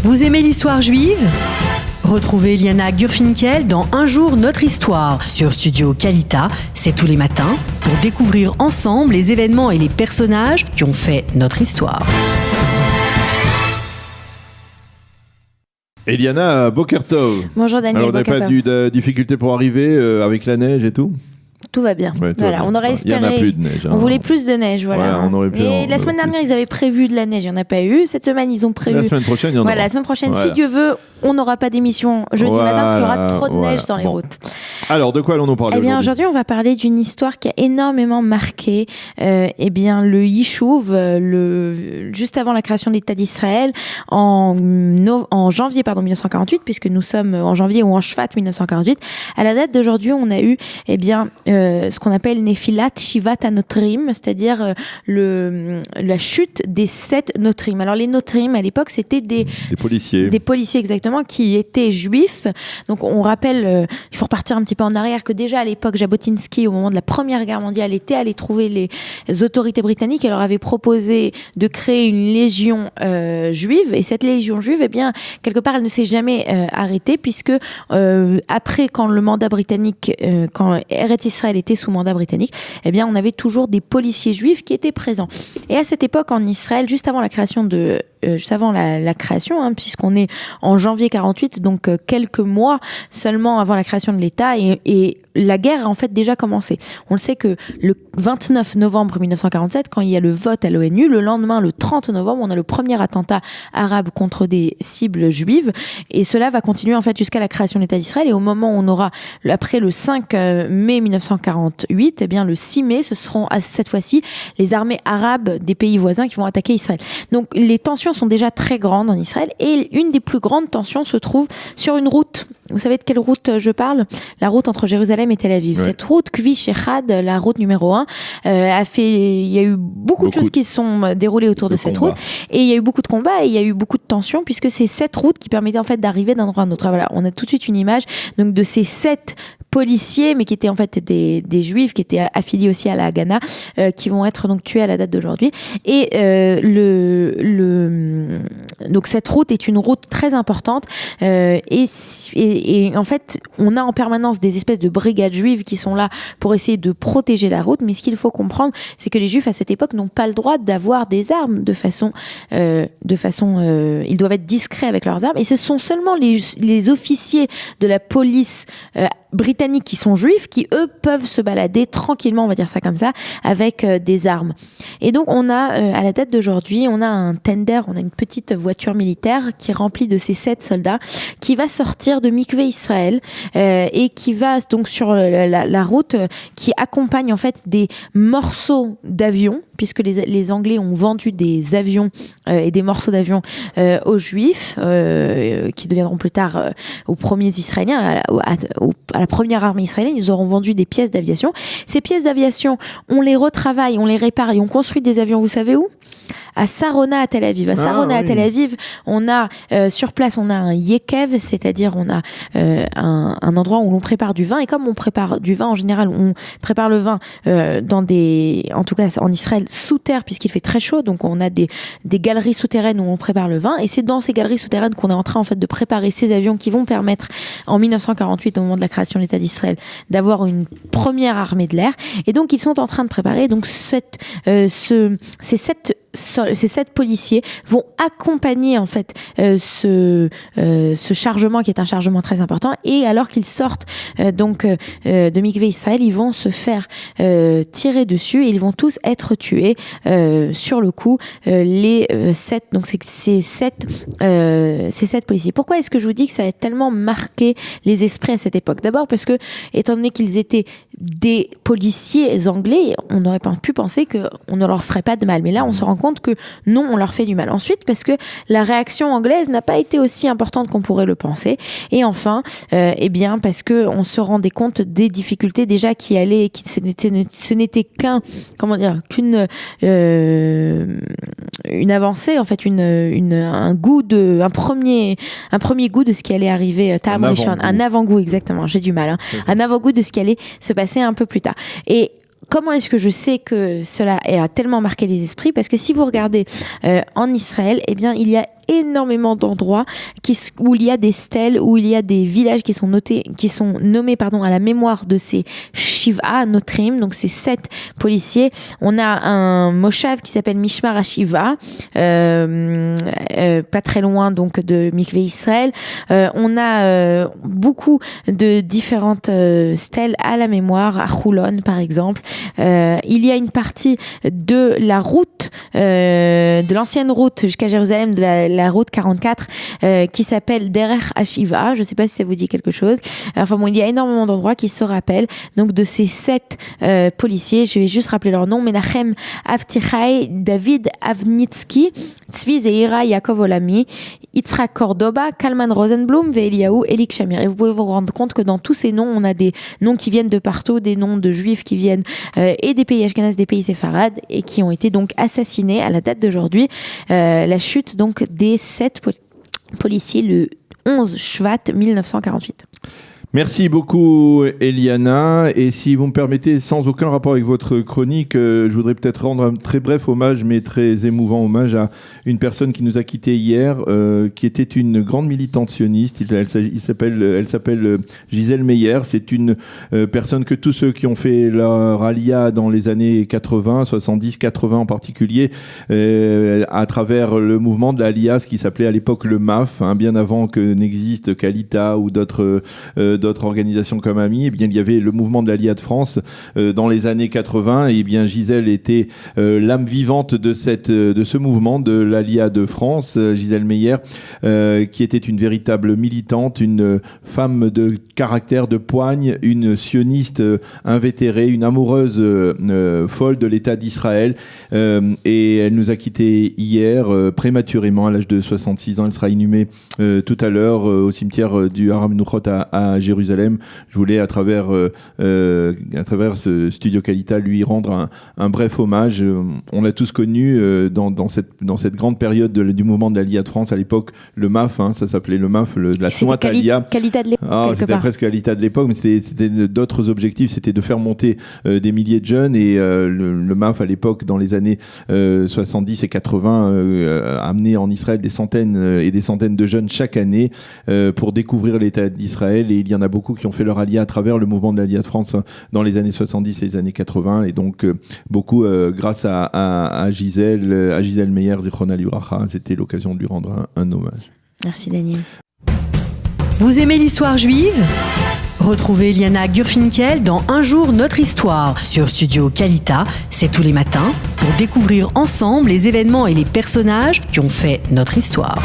Vous aimez l'histoire juive ? Retrouvez Liana Gurfinkel dans Un jour notre histoire sur Studio Kalita, c'est tous les matins, pour découvrir ensemble les événements et les personnages qui ont fait notre histoire. Eliana, Boker Tov. Bonjour Daniel. Alors, on n'a pas eu de difficultés pour arriver avec la neige et tout ? Tout va bien. Ouais, voilà, on aurait espéré. Il n'y en a plus de neige. On voulait plus de neige, voilà. Ouais, on aurait pu et la semaine dernière, ils avaient prévu de la neige, il n'y en a pas eu. Cette semaine, ils ont prévu. La semaine prochaine, il y en aura. Voilà, la semaine prochaine, si Dieu veut, on n'aura pas d'émission jeudi matin parce qu'il y aura trop de neige dans les routes. Alors, de quoi allons-nous parler aujourd'hui, on va parler d'une histoire qui a énormément marqué le Yishuv, juste avant la création de l'État d'Israël, en janvier 1948, puisque nous sommes en janvier ou en Shvat 1948. À la date d'aujourd'hui, on a eu ce qu'on appelle Nefilat Shivat Anotrim, c'est-à-dire la chute des 7 Notrim. Alors les Notrim, à l'époque, c'était des policiers. Des policiers, exactement, qui étaient juifs. Donc on rappelle, il faut repartir un petit peu en arrière, que déjà à l'époque, Jabotinsky, au moment de la Première Guerre mondiale, était allé trouver les autorités britanniques et leur avait proposé de créer une légion juive. Et cette légion juive, quelque part, elle ne s'est jamais arrêtée, puisque après, quand le mandat britannique, quand Eretz Israël était sous mandat britannique, on avait toujours des policiers juifs qui étaient présents. Et à cette époque, en Israël, juste avant la création puisqu'on est en janvier 48, donc quelques mois seulement avant la création de l'État, et la guerre a en fait déjà commencé. On le sait que le 29 novembre 1947, quand il y a le vote à l'ONU, le lendemain, le 30 novembre, on a le premier attentat arabe contre des cibles juives, et cela va continuer en fait jusqu'à la création de l'État d'Israël. Et au moment où on aura, après le 5 mai 1948, le 6 mai, ce seront cette fois-ci les armées arabes des pays voisins qui vont attaquer Israël. Donc les tensions sont déjà très grandes en Israël, et une des plus grandes tensions se trouve sur une route. Vous savez de quelle route je parle ? La route entre Jérusalem et Tel Aviv. Ouais. Cette route, Kvish Echad, la route numéro 1, il y a eu beaucoup de choses qui se sont déroulées autour de cette route. Et il y a eu beaucoup de combats et il y a eu beaucoup de tensions, puisque c'est cette route qui permettait en fait d'arriver d'un endroit à un autre. Voilà, on a tout de suite une image donc de ces 7 policiers, mais qui étaient en fait des juifs, qui étaient affiliés aussi à la Haganah, qui vont être donc tués à la date d'aujourd'hui. Et donc cette route est une route très importante, et en fait on a en permanence des espèces de brigades juives qui sont là pour essayer de protéger la route. Mais ce qu'il faut comprendre, c'est que les juifs à cette époque n'ont pas le droit d'avoir des armes de façon ils doivent être discrets avec leurs armes, et ce sont seulement les officiers de la police britanniques qui sont juifs, qui eux peuvent se balader tranquillement, on va dire ça comme ça, avec des armes. Et donc on a, à la date d'aujourd'hui, on a un tender, on a une petite voiture militaire qui est remplie de ces 7 soldats, qui va sortir de Mikvé Israël, et qui va donc sur la route, qui accompagne en fait des morceaux d'avions, puisque les Anglais ont vendu des avions et des morceaux d'avions aux Juifs, qui deviendront plus tard aux premiers Israéliens, à la première armée israélienne. Ils auront vendu des pièces d'aviation. Ces pièces d'aviation, on les retravaille, on les répare et on construit des avions, vous savez où ? À Sarona à Tel Aviv. À Sarona à Tel Aviv, on a sur place, on a un yekev, c'est-à-dire on a un endroit où l'on prépare du vin. Et comme on prépare du vin, en général, on prépare le vin en tout cas en Israël, sous terre, puisqu'il fait très chaud. Donc on a des galeries souterraines où on prépare le vin. Et c'est dans ces galeries souterraines qu'on est en train en fait de préparer ces avions qui vont permettre, en 1948, au moment de la création de l'État d'Israël, d'avoir une première armée de l'air. Et donc ils sont en train de préparer. Donc ces 7 policiers vont accompagner en fait ce chargement, qui est un chargement très important. Et alors qu'ils sortent de Mikvé Israël, ils vont se faire tirer dessus et ils vont tous être tués sur le coup. Les 7, donc ces 7 policiers. Pourquoi est-ce que je vous dis que ça a tellement marqué les esprits à cette époque ? D'abord parce que, étant donné qu'ils étaient des policiers anglais, on aurait pu penser qu'on ne leur ferait pas de mal. Mais là, on se rend compte que non, on leur fait du mal. Ensuite, parce que la réaction anglaise n'a pas été aussi importante qu'on pourrait le penser. Et enfin, parce que on se rendait compte des difficultés déjà ce n'était qu'une avancée, en fait, un premier goût de ce qui allait arriver. Un avant-goût, exactement. J'ai du mal. Un avant-goût de ce qui allait se passer un peu plus tard. Et comment est-ce que je sais que cela a tellement marqué les esprits? Parce que si vous regardez en Israël, eh bien, il y a énormément d'endroits où il y a des stèles, où il y a des villages qui sont nommés à la mémoire de ces Shiva Notrim, donc ces 7 policiers. On a un moshav qui s'appelle Mishmar HaShiva, pas très loin donc de Mikvé Israël. On a beaucoup de différentes stèles à la mémoire, à Choulon par exemple. Il y a une partie de la route, de l'ancienne route jusqu'à Jérusalem, de la route 44, qui s'appelle Derer HaShiva. Je ne sais pas si ça vous dit quelque chose. Enfin bon, il y a énormément d'endroits qui se rappellent donc de ces 7 policiers. Je vais juste rappeler leur nom: Menachem Avtichai, David Avnitsky, Tzvi Zeira Yaakov Olami, Yitzhak Cordoba, Kalman Rosenblum, Eliyahu Elik Shamir. Et vous pouvez vous rendre compte que dans tous ces noms, on a des noms qui viennent de partout, des noms de juifs qui viennent et des pays ashkénazes, des pays séfarades, et qui ont été donc assassinés à la date d'aujourd'hui. La chute donc des 7 policiers le 11 Shvat 1948. Merci beaucoup Eliana, et si vous me permettez, sans aucun rapport avec votre chronique, je voudrais peut-être rendre un très bref hommage, mais très émouvant hommage à une personne qui nous a quittés hier, qui était une grande militante sioniste. Elle s'appelle Gisèle Meyer. C'est une personne que tous ceux qui ont fait leur aliyah dans les années 80, 70, 80 en particulier, à travers le mouvement de l'aliyah, ce qui s'appelait à l'époque le MAF, bien avant que n'existe Kalita ou d'autres organisations comme AMI, eh bien, il y avait le mouvement de l'Aliyah de France dans les années 80, et eh bien, Gisèle était l'âme vivante de ce mouvement de l'Aliyah de France. Gisèle Meyer, qui était une véritable militante, une femme de caractère, de poigne, une sioniste invétérée, une amoureuse folle de l'État d'Israël, et elle nous a quittés hier prématurément à l'âge de 66 ans. Elle sera inhumée tout à l'heure au cimetière du Har HaMenuchot à Jérusalem. Je voulais à travers ce Studio Kalita lui rendre un bref hommage. On l'a tous connu dans cette grande période du mouvement de l'Aliyah de France à l'époque, le MAF, ça s'appelait le MAF, la Tnuat Aliyah. Kalita de l'époque. C'était presque Kalita de l'époque, mais c'était d'autres objectifs, c'était de faire monter des milliers de jeunes, et le MAF à l'époque, dans les années 70 et 80, amenait en Israël des centaines et des centaines de jeunes chaque année pour découvrir l'État d'Israël, et il y en a beaucoup qui ont fait leur aliyah à travers le mouvement de l'Aliyah de France dans les années 70 et les années 80, et donc beaucoup grâce à Gisèle Meyer, Zichron Livracha. C'était l'occasion de lui rendre un hommage. Merci Daniel. Vous aimez l'histoire juive ? Retrouvez Liana Gurfinkel dans Un jour notre histoire sur Studio Kalita. C'est tous les matins pour découvrir ensemble les événements et les personnages qui ont fait notre histoire.